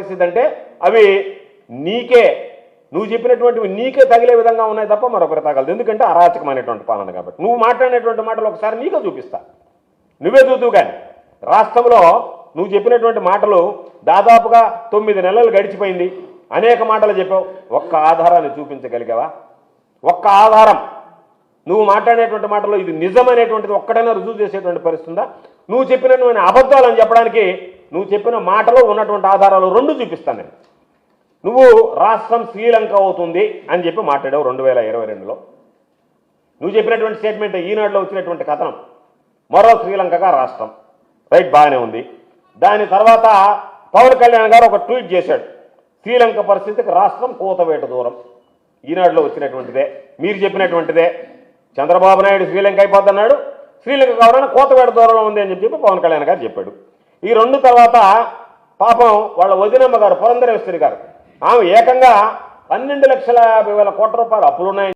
పరిస్థితి అంటే అవి నీకే నువ్వు చెప్పినటువంటివి నీకే తగిలే విధంగా ఉన్నాయి తప్ప మరొకరు తగలదు. ఎందుకంటే అరాచకమైనటువంటి పాలన కాబట్టి. నువ్వు మాట్లాడినటువంటి మాటలు ఒకసారి నీకే చూపిస్తా, నువ్వే చూద్దు. కానీ రాష్ట్రంలో నువ్వు చెప్పినటువంటి మాటలు దాదాపుగా 9 నెలలు గడిచిపోయింది, అనేక మాటలు చెప్పావు. ఒక్క ఆధారాన్ని చూపించగలిగావా? ఒక్క ఆధారం నువ్వు మాట్లాడేటువంటి మాటలో ఇది నిజమనేటువంటిది ఒక్కడైనా రుజువు చేసేటువంటి పరిస్థితి ఉందా? నువ్వు చెప్పినటువంటి అబద్ధాలు అని చెప్పడానికి నువ్వు చెప్పిన మాటలో ఉన్నటువంటి ఆధారాలు 2 చూపిస్తాను నేను. నువ్వు రాష్ట్రం శ్రీలంక అవుతుంది అని చెప్పి మాట్లాడావు 2022లో. నువ్వు చెప్పినటువంటి స్టేట్మెంట్ ఈనాడులో వచ్చినటువంటి కథనం, మరో శ్రీలంకగా రాష్ట్రం. రైట్, బాగానే ఉంది. దాని తర్వాత పవన్ కళ్యాణ్ గారు ఒక ట్వీట్ చేశాడు, శ్రీలంక పరిస్థితికి రాష్ట్రం కూతవేట దూరం. ఈనాడులో వచ్చినటువంటిదే, మీరు చెప్పినటువంటిదే. చంద్రబాబు నాయుడు శ్రీలంక అయిపోతున్నాడు, శ్రీలంక కావాలని కూతవేట దూరంలో ఉంది అని చెప్పి పవన్ కళ్యాణ్ గారు చెప్పాడు. ఈ 2 తర్వాత పాపం వాళ్ళ వదినమ్మ గారు పురంధరేశ్వరి గారు, ఆమె ఏకంగా 12,50,000 కోట్ల రూపాయలు అప్పులున్నాయని